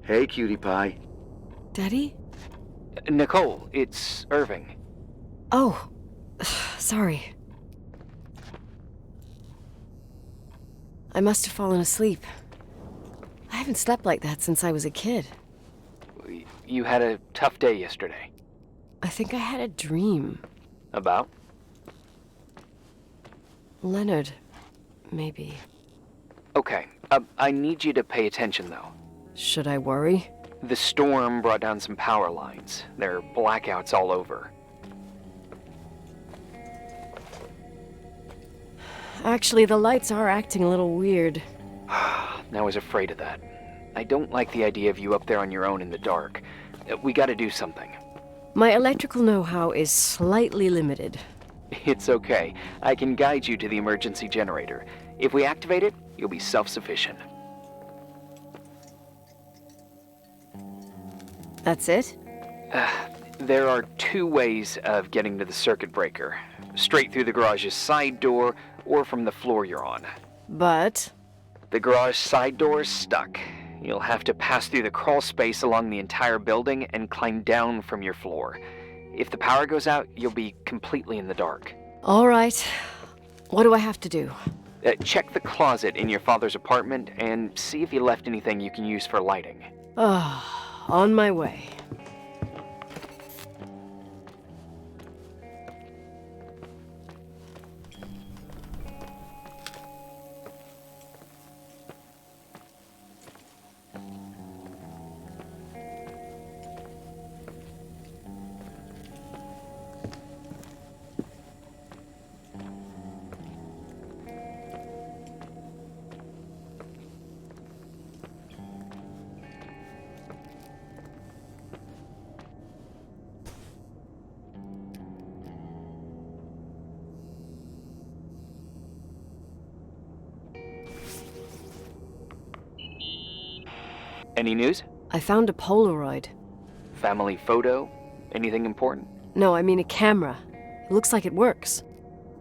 Hey, cutie pie. Daddy? Nicole, it's Irving. Oh, sorry. I must have fallen asleep. I haven't slept like that since I was a kid. You had a tough day yesterday. I think I had a dream. About? Leonard, maybe. Okay, I need you to pay attention, though. Should I worry? The storm brought down some power lines. There are blackouts all over. Actually, the lights are acting a little weird. I was afraid of that. I don't like the idea of you up there on your own in the dark. We gotta do something. My electrical know-how is slightly limited. It's okay. I can guide you to the emergency generator. If we activate it, you'll be self-sufficient. That's it? There are two ways of getting to the circuit breaker. Straight through the garage's side door, or from the floor you're on. But... The garage side door is stuck. You'll have to pass through the crawl space along the entire building and climb down from your floor. If the power goes out, you'll be completely in the dark. all right. What do I have to do? Check the closet in your father's apartment and see if he left anything you can use for lighting. On my way. Any news? I found a Polaroid. Family photo? Anything important? No, I mean a camera. It looks like it works.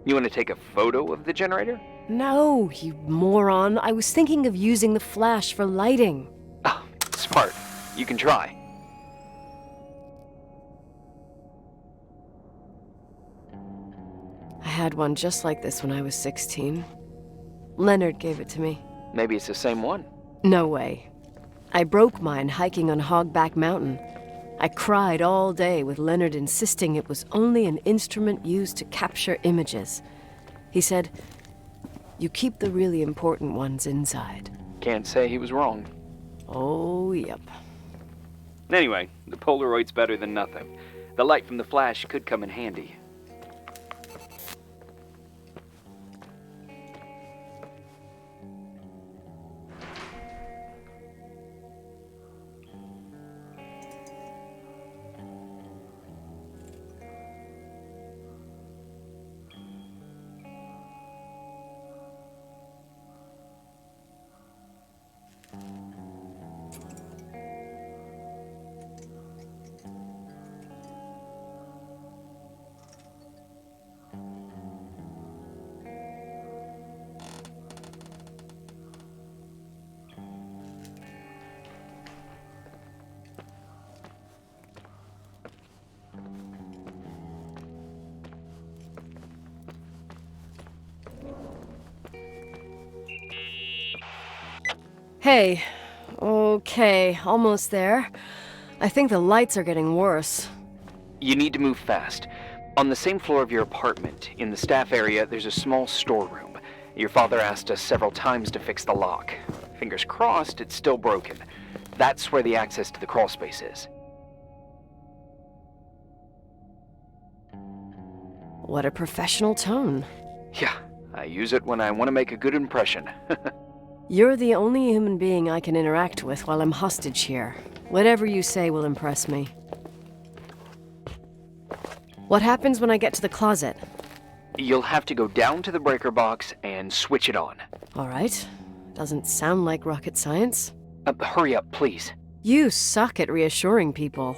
You want to take a photo of the generator? No, you moron. I was thinking of using the flash for lighting. Oh, smart. You can try. I had one just like this when I was 16. Leonard gave it to me. Maybe it's the same one. No way. I broke mine hiking on Hogback Mountain. I cried all day with Leonard insisting it was only an instrument used to capture images. He said, "You keep the really important ones inside." Can't say he was wrong. Oh, yep. Anyway, the Polaroid's better than nothing. The light from the flash could come in handy. Hey. Okay, almost there. I think the lights are getting worse. You need to move fast. On the same floor of your apartment, in the staff area, there's a small storeroom. Your father asked us several times to fix the lock. Fingers crossed, it's still broken. That's where the access to the crawl space is. What a professional tone. Yeah, I use it when I want to make a good impression. You're the only human being I can interact with while I'm hostage here. Whatever you say will impress me. What happens when I get to the closet? You'll have to go down to the breaker box and switch it on. All right. Doesn't sound like rocket science. Hurry up, please. You suck at reassuring people.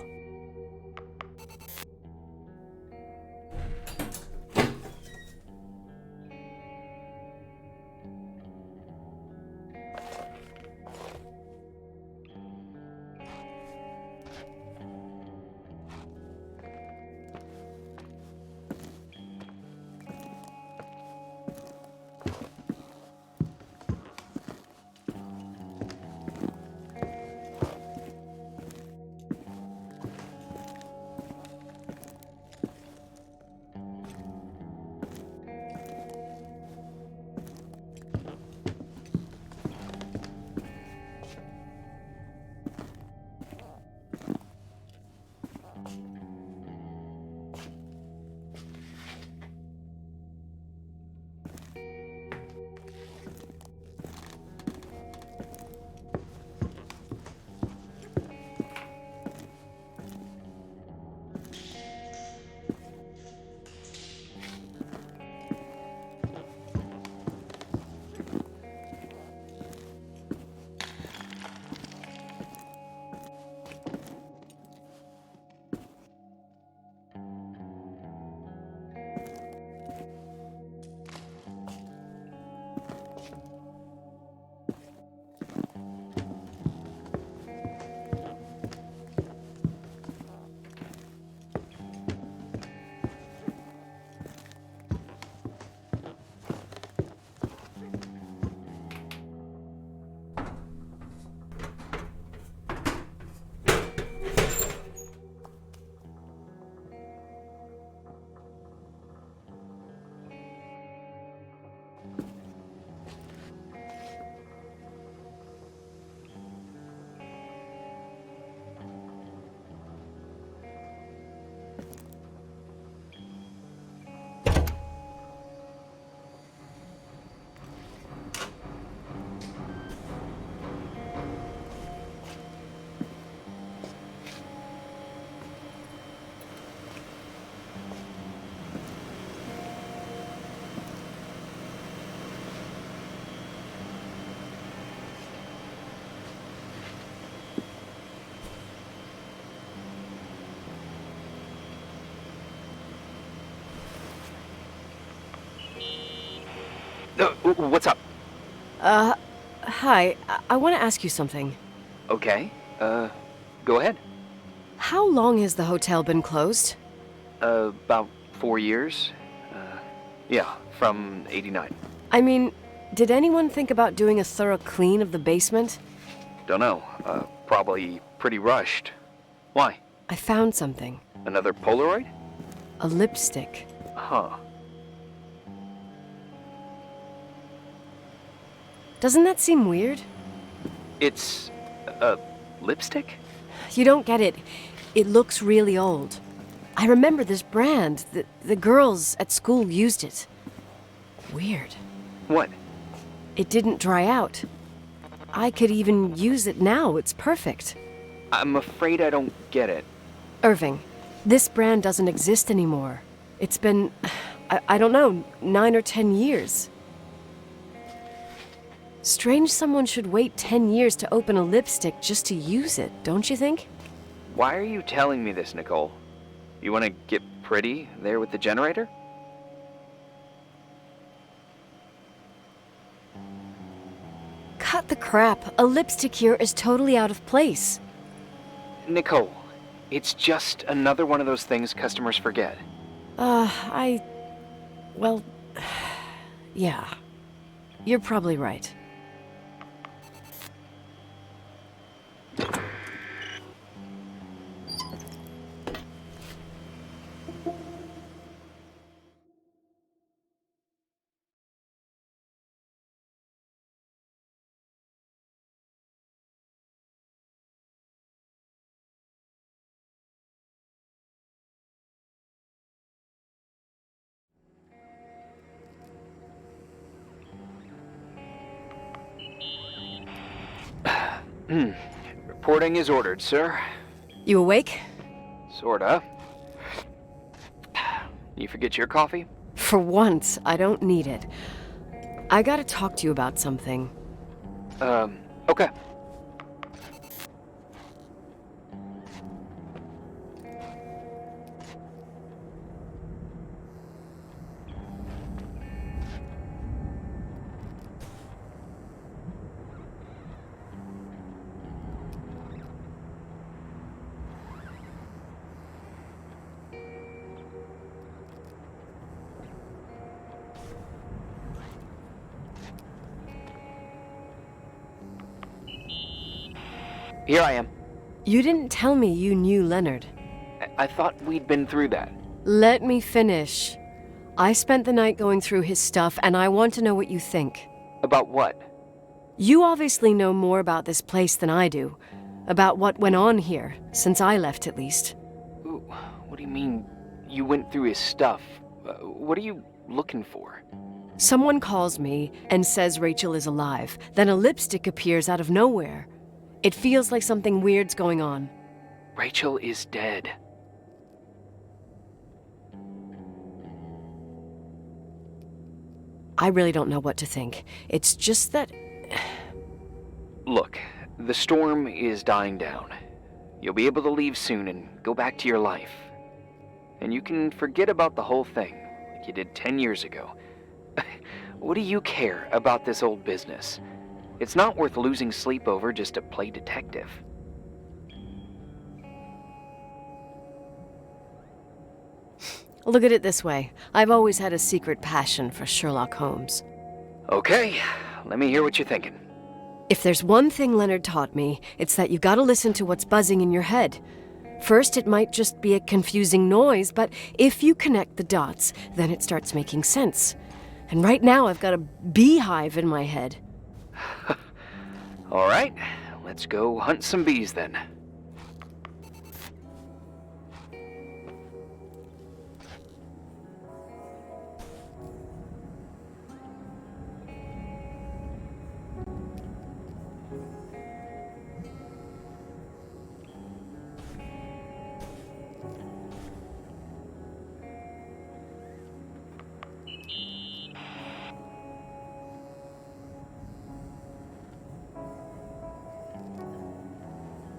What's up? Hi. I want to ask you something. Okay, go ahead. How long has the hotel been closed? About 4 years. Yeah, from 89. I mean, did anyone think about doing a thorough clean of the basement? Don't know, probably pretty rushed. Why? I found something. Another Polaroid? A lipstick. Huh. Doesn't that seem weird? It's a lipstick? You don't get it. It looks really old. I remember this brand. The girls at school used it. Weird. What? It didn't dry out. I could even use it now. It's perfect. I'm afraid I don't get it. Irving, this brand doesn't exist anymore. It's been, I don't know, 9 or 10 years. Strange someone should wait 10 years to open a lipstick just to use it, don't you think? Why are you telling me this, Nicole? You want to get pretty there with the generator? Cut the crap. A lipstick here is totally out of place. Nicole, it's just another one of those things customers forget. Well, yeah. You're probably right. Reporting is ordered, sir. You awake? Sorta. You forget your coffee? For once, I don't need it. I gotta talk to you about something. Okay. Here I am. You didn't tell me you knew Leonard. I thought we'd been through that. Let me finish. I spent the night going through his stuff, and I want to know what you think. About what? You obviously know more about this place than I do. About what went on here, since I left at least. Ooh, what do you mean, you went through his stuff? What are you looking for? Someone calls me and says Rachel is alive. Then a lipstick appears out of nowhere. It feels like something weird's going on. Rachel is dead. I really don't know what to think. It's just that... Look, the storm is dying down. You'll be able to leave soon and go back to your life. And you can forget about the whole thing, like you did 10 years ago. What do you care about this old business? It's not worth losing sleep over just to play detective. Look at it this way. I've always had a secret passion for Sherlock Holmes. Okay, let me hear what you're thinking. If there's one thing Leonard taught me, it's that you gotta listen to what's buzzing in your head. First, it might just be a confusing noise, but if you connect the dots, then it starts making sense. And right now, I've got a beehive in my head. All right, let's go hunt some bees then.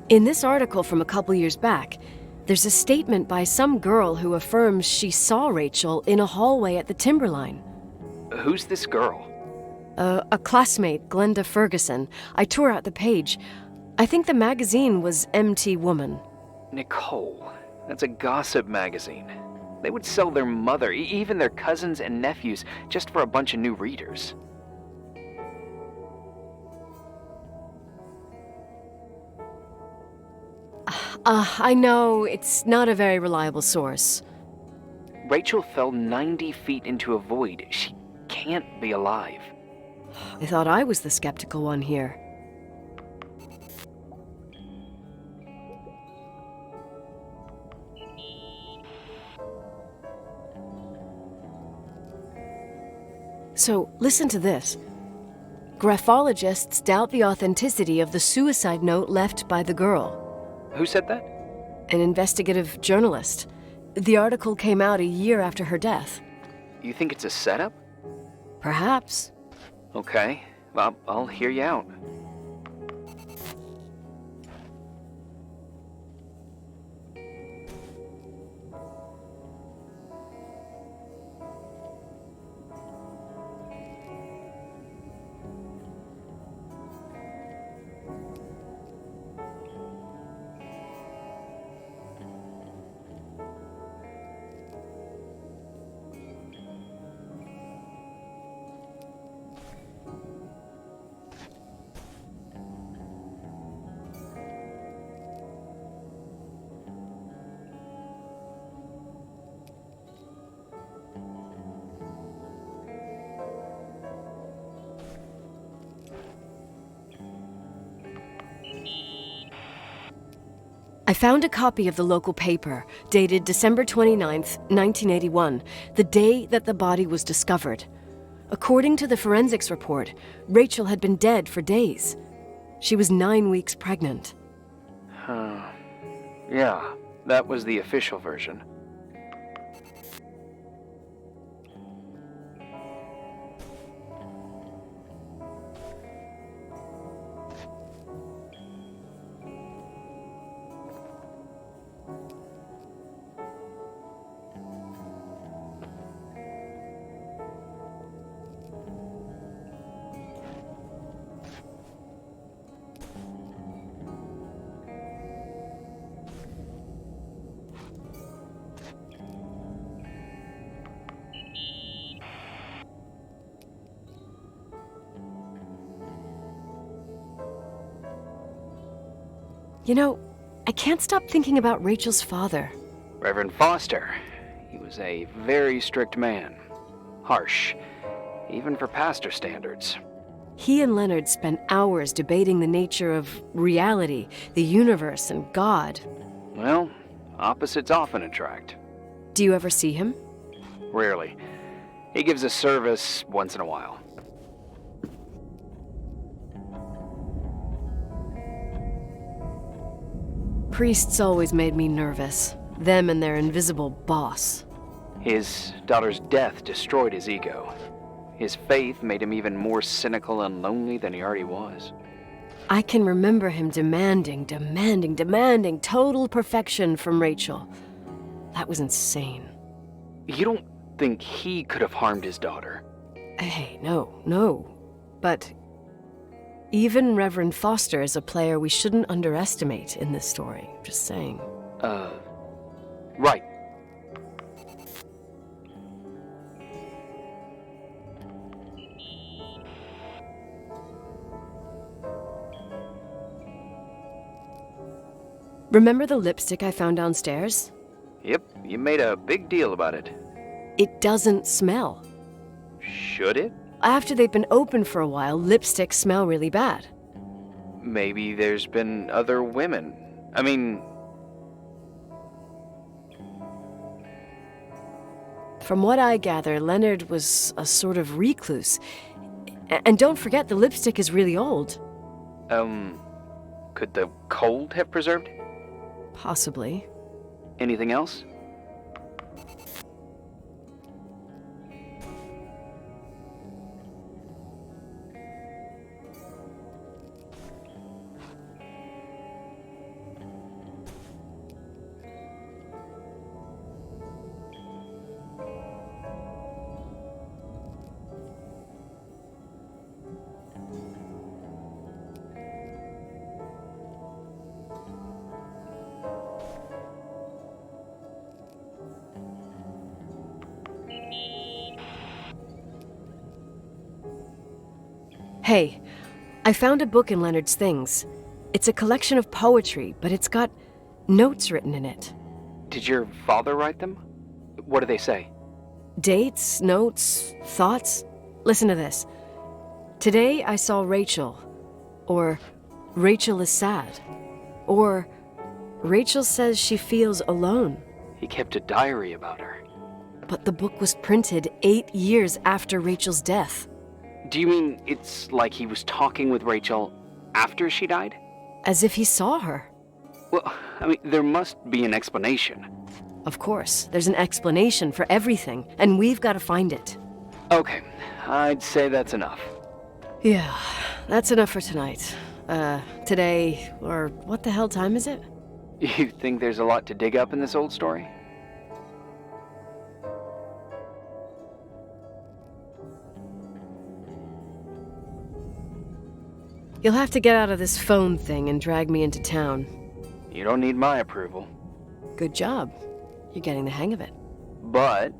In this article from a couple years back, there's a statement by some girl who affirms she saw Rachel in a hallway at the Timberline. Who's this girl? A classmate, Glenda Ferguson. I tore out the page. I think the magazine was MT Woman. Nicole. That's a gossip magazine. They would sell their mother, even their cousins and nephews, just for a bunch of new readers. I know, it's not a very reliable source. Rachel fell 90 feet into a void. She can't be alive. I thought I was the skeptical one here. So, listen to this. Graphologists doubt the authenticity of the suicide note left by the girl. Who said that? An investigative journalist. The article came out a year after her death. You think it's a setup? Perhaps. Okay, well, I'll hear you out. I found a copy of the local paper, dated December 29th, 1981, the day that the body was discovered. According to the forensics report, Rachel had been dead for days. She was 9 weeks pregnant. Yeah, that was the official version. You know, I can't stop thinking about Rachel's father. Reverend Foster. He was a very strict man. Harsh, even for pastor standards. He and Leonard spent hours debating the nature of reality, the universe, and God. Well, opposites often attract. Do you ever see him? Rarely. He gives a service once in a while. Priests always made me nervous. Them and their invisible boss. His daughter's death destroyed his ego. His faith made him even more cynical and lonely than he already was. I can remember him demanding total perfection from Rachel. That was insane. You don't think he could have harmed his daughter? Hey, no. But Even Reverend Foster is a player we shouldn't underestimate in this story. Just saying. Right. Remember the lipstick I found downstairs? Yep, you made a big deal about it. It doesn't smell. Should it? After they've been open for a while, lipsticks smell really bad. Maybe there's been other women. I mean... From what I gather, Leonard was a sort of recluse. And don't forget, the lipstick is really old. Could the cold have preserved? Possibly. Anything else? Hey, I found a book in Leonard's things. It's a collection of poetry, but it's got notes written in it. Did your father write them? What do they say? Dates, notes, thoughts. Listen to this. Today I saw Rachel. Or Rachel is sad. Or Rachel says she feels alone. He kept a diary about her. But the book was printed 8 years after Rachel's death. Do you mean it's like he was talking with Rachel after she died? As if he saw her. Well, I mean, there must be an explanation. Of course, there's an explanation for everything, and we've got to find it. Okay, I'd say that's enough. Yeah, that's enough for tonight. Today, or what the hell time is it? You think there's a lot to dig up in this old story? You'll have to get out of this phone thing and drag me into town. You don't need my approval. Good job. You're getting the hang of it. But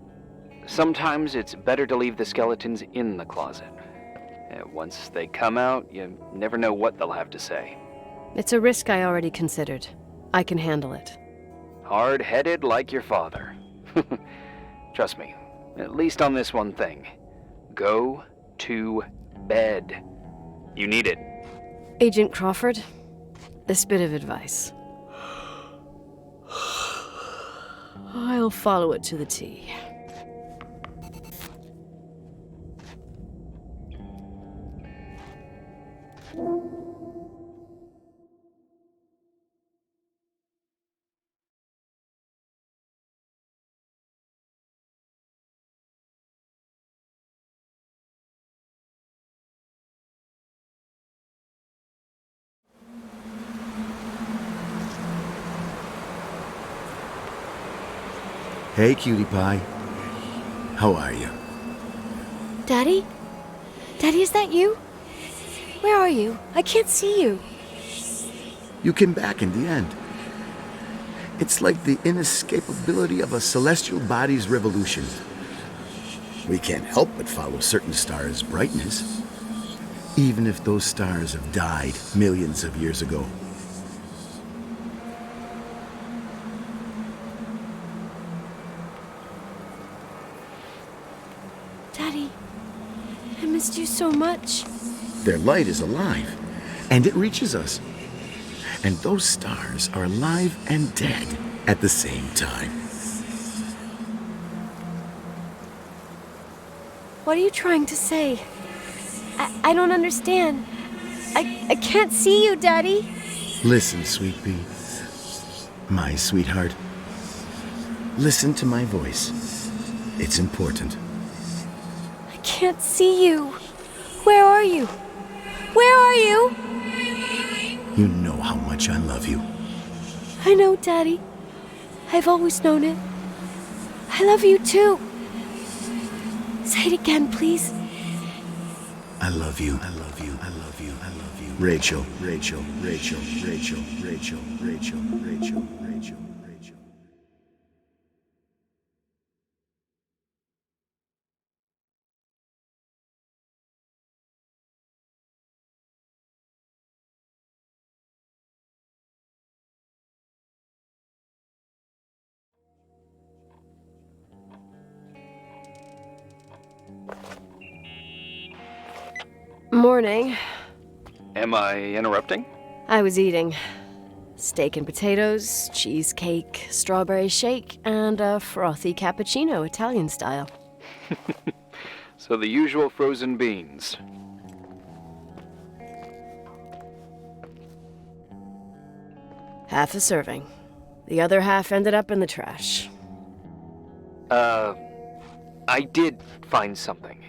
sometimes it's better to leave the skeletons in the closet. Once they come out, you never know what they'll have to say. It's a risk I already considered. I can handle it. Hard-headed like your father. Trust me, at least on this one thing. Go to bed. You need it. Agent Crawford, this bit of advice. I'll follow it to the T. Hey, cutie pie. How are you? Daddy? Daddy, is that you? Where are you? I can't see you. You came back in the end. It's like the inescapability of a celestial body's revolution. We can't help but follow certain stars' brightness, even if those stars have died millions of years ago. Daddy, I missed you so much. Their light is alive, and it reaches us. And those stars are alive and dead at the same time. What are you trying to say? I don't understand. I can't see you, Daddy. Listen, sweet pea. My sweetheart. Listen to my voice. It's important. I can't see you. Where are you? Where are you? You know how much I love you. I know, Daddy. I've always known it. I love you too. Say it again, please. I love you. I love you. I love you. I love you. Rachel, Rachel, Rachel, Rachel, Rachel, Rachel, Rachel, Rachel, Rachel. Morning. Am I interrupting? I was eating steak and potatoes, cheesecake, strawberry shake, and a frothy cappuccino, Italian style. So the usual frozen beans. Half a serving. The other half ended up in the trash. I did find something.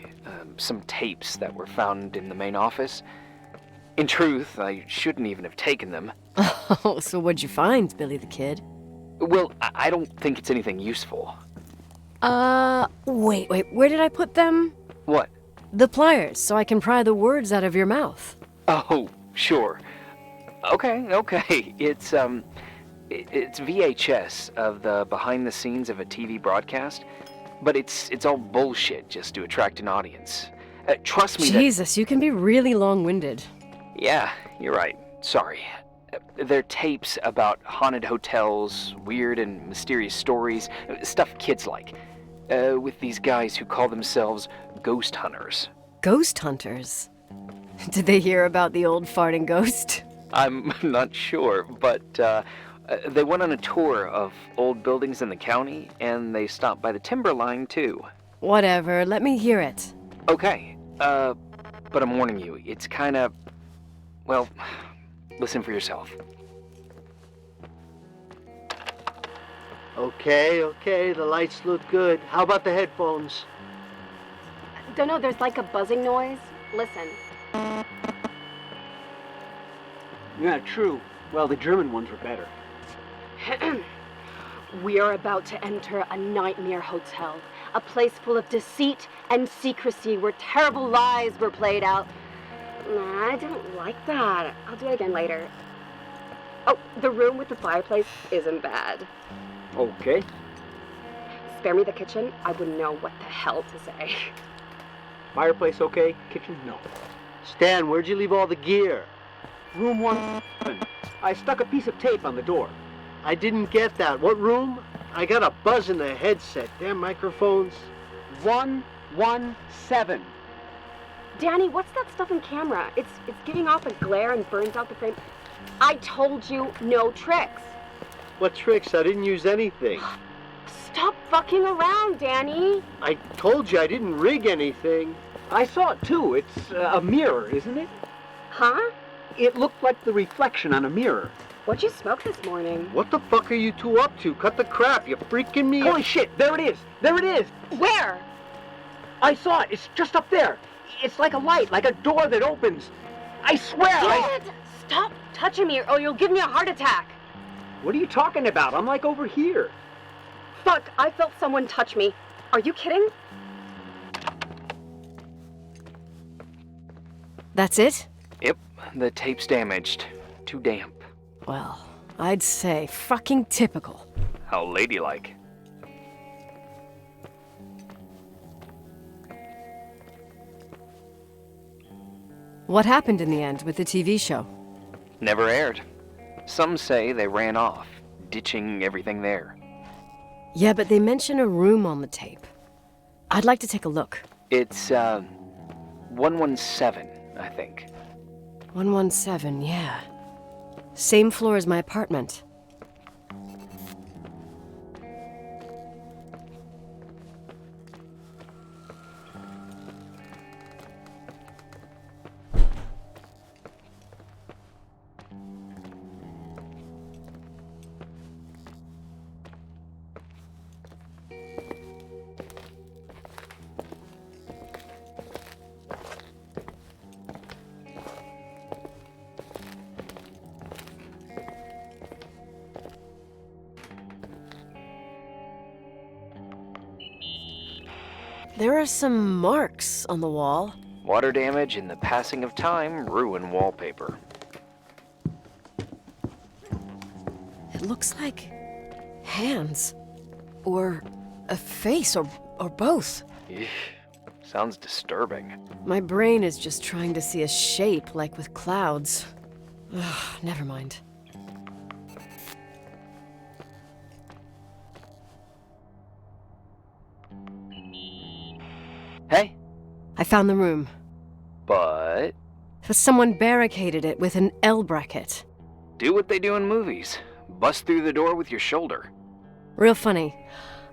Some tapes that were found in the main office. In truth, I shouldn't even have taken them. Oh, so what'd you find, Billy the Kid? Well, I don't think it's anything useful. Wait, where did I put them? What? The pliers, so I can pry the words out of your mouth. Oh, sure. Okay. It's VHS of the behind the scenes of a TV broadcast, but it's all bullshit just to attract an audience. Trust me. Jesus, you can be really long-winded. Yeah, you're right. Sorry. They're tapes about haunted hotels, weird and mysterious stories, stuff kids like. With these guys who call themselves ghost hunters. Ghost hunters? Did they hear about the old farting ghost? I'm not sure, but they went on a tour of old buildings in the county, and they stopped by the timberline, too. Whatever, let me hear it. Okay, but I'm warning you, it's kinda... Well, listen for yourself. Okay, the lights look good. How about the headphones? Don't know, there's like a buzzing noise. Listen. Yeah, true. Well, the German ones were better. We are about to enter a nightmare hotel. A place full of deceit and secrecy where terrible lies were played out. Nah, I don't like that. I'll do it again later. Oh, the room with the fireplace isn't bad. Okay. Spare me the kitchen. I wouldn't know what the hell to say. Fireplace okay? Kitchen no. Stan, where'd you leave all the gear? Room 1. I stuck a piece of tape on the door. I didn't get that. What room? I got a buzz in the headset. Damn microphones. 117. Danny, what's that stuff in camera? It's giving off a glare and burns out the frame. I told you no tricks. What tricks? I didn't use anything. Stop fucking around, Danny. I told you I didn't rig anything. I saw it too. It's a mirror, isn't it? Huh? It looked like the reflection on a mirror. What'd you smoke this morning? What the fuck are you two up to? Cut the crap. You're freaking me Holy shit, there it is. There it is. Where? I saw it. It's just up there. It's like a light, like a door that opens. I swear. Dad! Stop touching me or you'll give me a heart attack. What are you talking about? I'm like over here. Fuck, I felt someone touch me. Are you kidding? That's it? Yep, the tape's damaged. Too damp. Well, I'd say fucking typical. How ladylike. What happened in the end with the TV show? Never aired. Some say they ran off, ditching everything there. Yeah, but they mention a room on the tape. I'd like to take a look. It's, 117, I think. 117, yeah. Same floor as my apartment. There are some marks on the wall. Water damage and the passing of time ruin wallpaper. It looks like hands. Or a face, or both. Eesh, sounds disturbing. My brain is just trying to see a shape, like with clouds. Ugh, never mind. Hey, I found the room. but Someone barricaded it with an L bracket. do what they do in movies. Bust through the door with your shoulder. Real funny.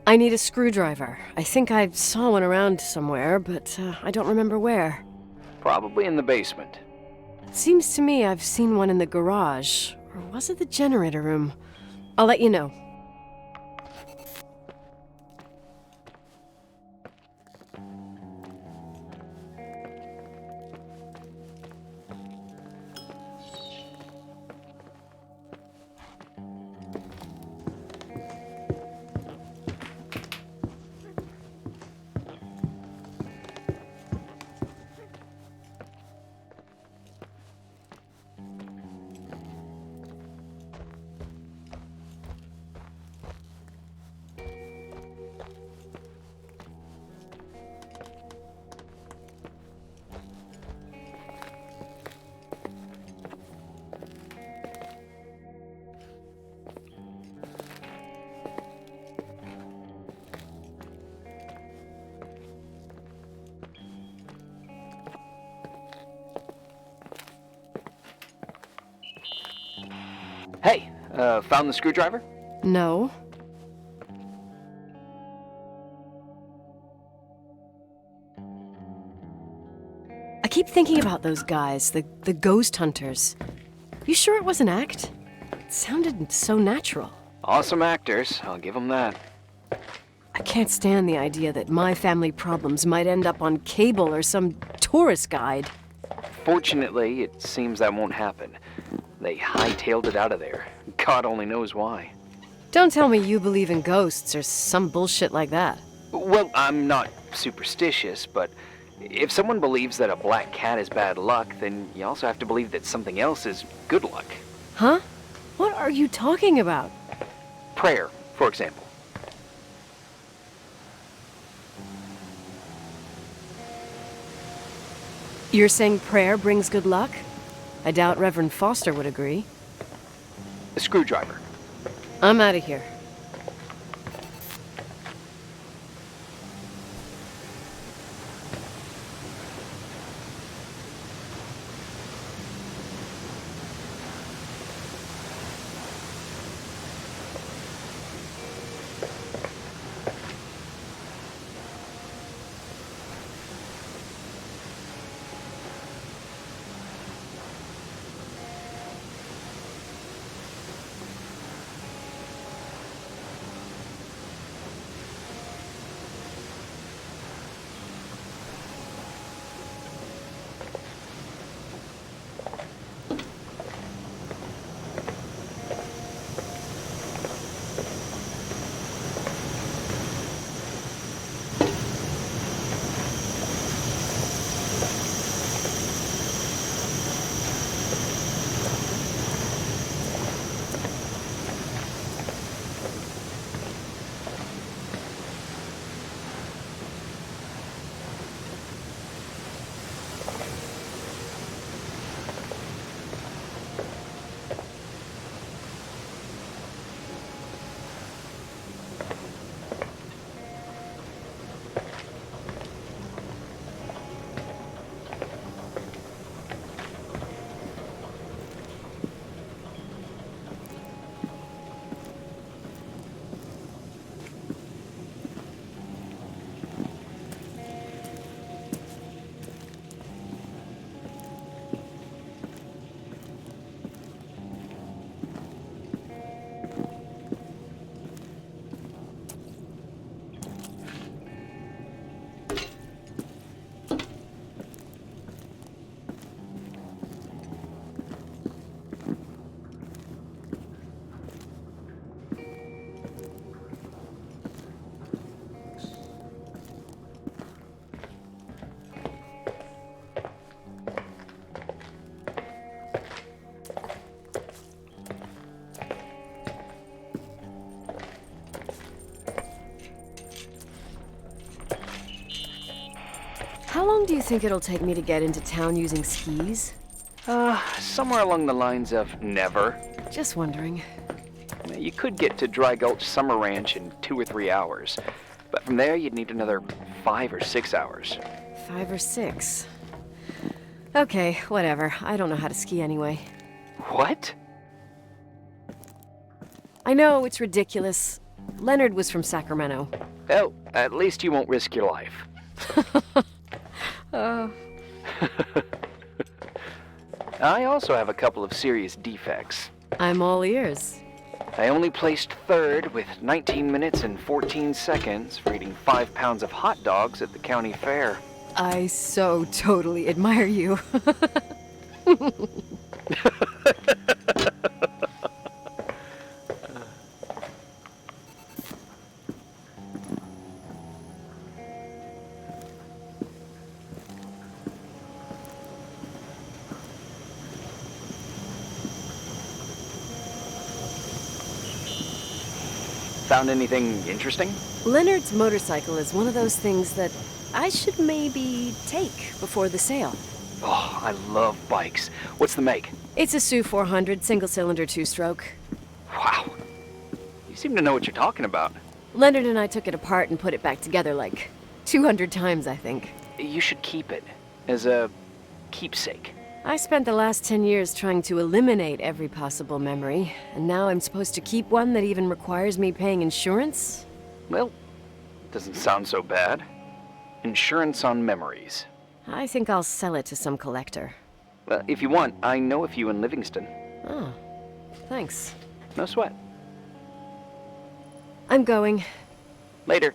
I need a screwdriver. I think I saw one around somewhere, but I don't remember where. Probably in the basement. Seems to me I've seen one in the garage. Or was it the generator room? I'll let you know. Hey, found the screwdriver? No. I keep thinking about those guys, the ghost hunters. You sure it was an act? It sounded so natural. Awesome actors, I'll give them that. I can't stand the idea that my family problems might end up on cable or some tourist guide. Fortunately, it seems that won't happen. They hightailed it out of there. God only knows why. Don't tell me you believe in ghosts or some bullshit like that. Well, I'm not superstitious, but if someone believes that a black cat is bad luck, then you also have to believe that something else is good luck. Huh? What are you talking about? Prayer, for example. You're saying prayer brings good luck? I doubt Reverend Foster would agree. A screwdriver. I'm out of here. How long do you think it'll take me to get into town using skis? Somewhere along the lines of never. Just wondering. You could get to Dry Gulch Summer Ranch in 2 or 3 hours, but from there you'd need another 5 or 6 hours. 5 or 6. Okay, whatever. I don't know how to ski anyway. What? I know, it's ridiculous. Leonard was from Sacramento. Oh, at least you won't risk your life. I also have a couple of serious defects. I'm all ears. I only placed third with 19 minutes and 14 seconds for eating 5 pounds of hot dogs at the county fair. I so totally admire you. Found anything interesting? Leonard's motorcycle is one of those things that I should maybe take before the sale. Oh, I love bikes. What's the make? It's a Sioux 400 single-cylinder two-stroke. Wow. You seem to know what you're talking about. Leonard and I took it apart and put it back together like 200 times, I think. You should keep it as a keepsake. I spent the last 10 years trying to eliminate every possible memory, and now I'm supposed to keep one that even requires me paying insurance? Well, doesn't sound so bad. Insurance on memories. I think I'll sell it to some collector. If you want, I know a few in Livingston. Oh, thanks. No sweat. I'm going. Later.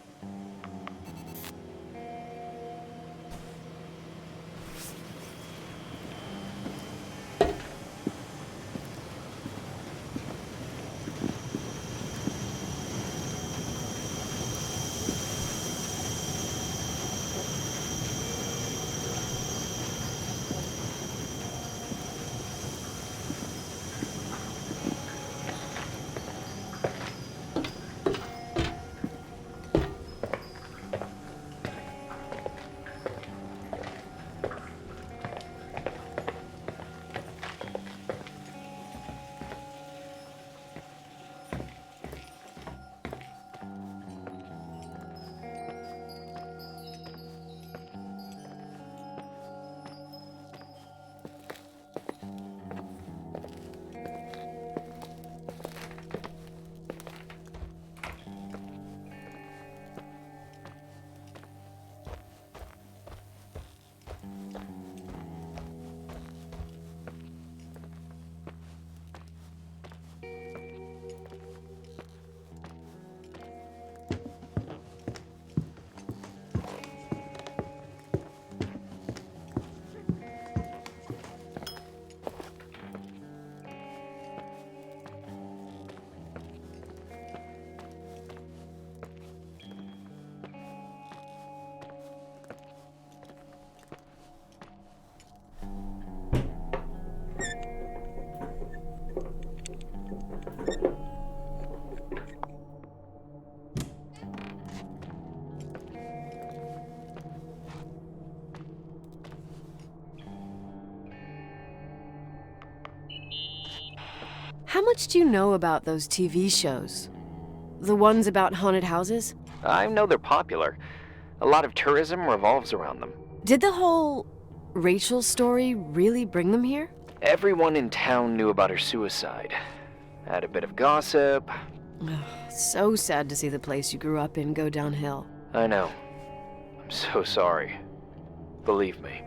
How much do you know about those TV shows? The ones about haunted houses? I know they're popular. A lot of tourism revolves around them. Did the whole Rachel story really bring them here? Everyone in town knew about her suicide. Had a bit of gossip. So sad to see the place you grew up in go downhill. I know. I'm so sorry. Believe me.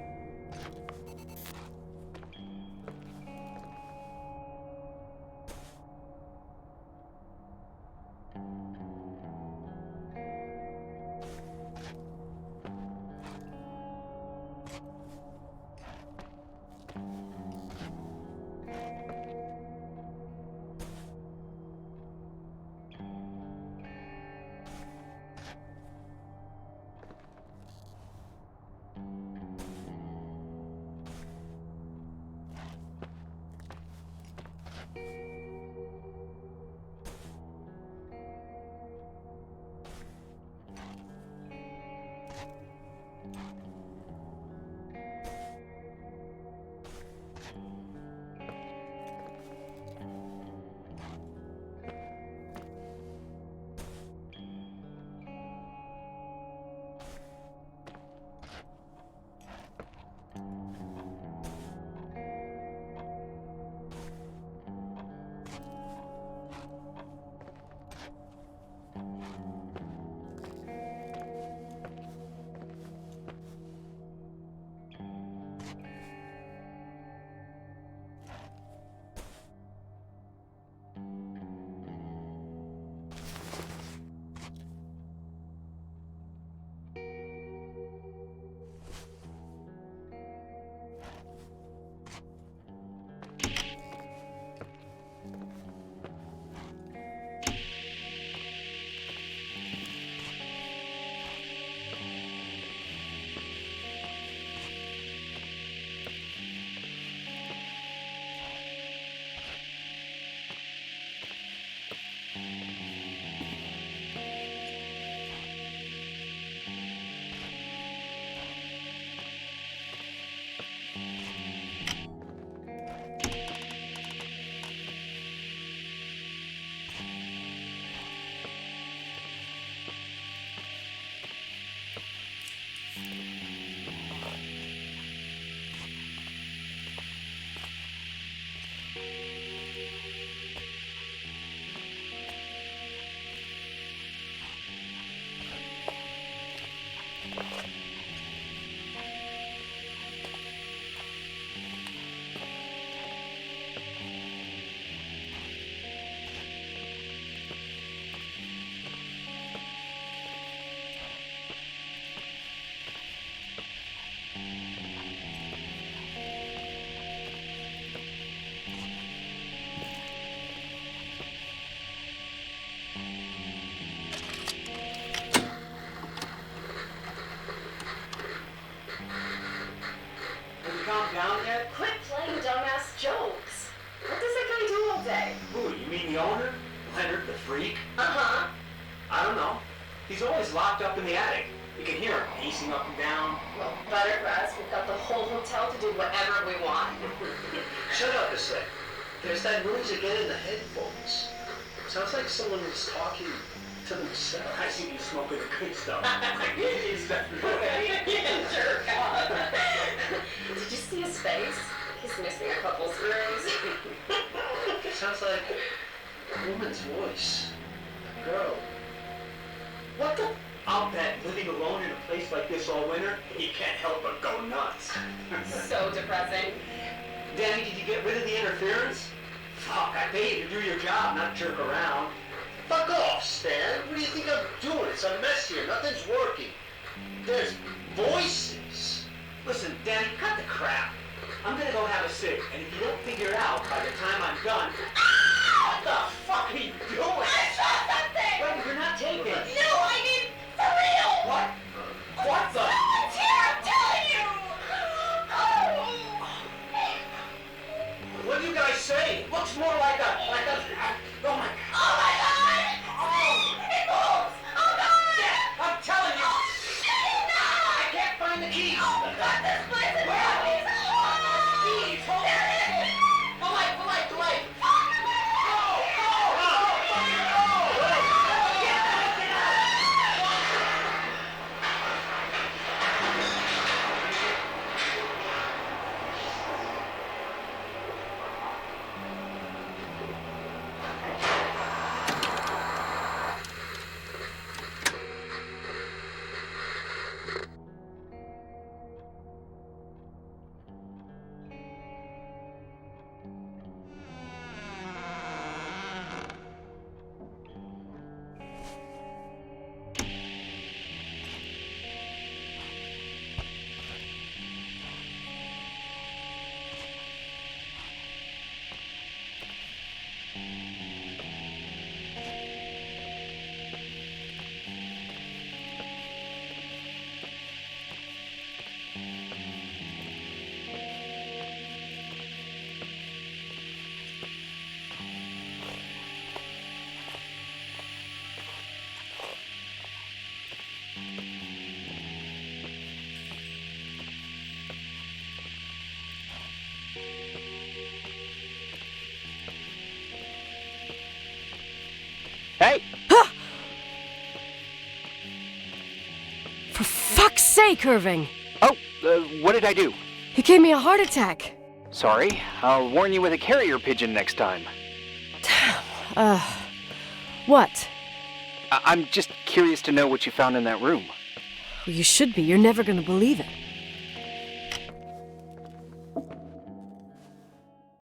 The owner? Leonard the freak? Uh-huh. I don't know. He's always locked up in the attic. You can hear him pacing up and down. Well, better for us. We've got the whole hotel to do whatever we want. Shut up a sec. There's that noise again in the headphones. Sounds like someone is talking to themselves. I see you smoking the good stuff. Did you see his face? He's missing a couple screws. Sounds like a woman's voice. A girl. What the? I'll bet living alone in a place like this all winter, he can't help but go nuts. So depressing. Danny, did you get rid of the interference? Fuck, I pay you to do your job, not jerk around. Fuck off, Stan. What do you think I'm doing? It's a mess here. Nothing's working. There's voices. Listen, Danny, cut the crap. I'm gonna go have a cig, and if you don't figure it out by the time I'm done... What the fuck are you doing? I saw something! Wait, you're not taping. No, I mean, for real! What? What the? Someone's here, I'm telling you! Oh! What do you guys say? It looks more like a... Oh my... Oh my God! It moves! Oh God! Yeah, I'm telling you! I can't find the keys! Oh God, this place is zombies! Keys, hold on! The light! Hey! For fuck's sake, Irving! Oh, what did I do? He gave me a heart attack. Sorry, I'll warn you with a carrier pigeon next time. What? I'm just curious to know what you found in that room. Well, you should be. You're never gonna believe it.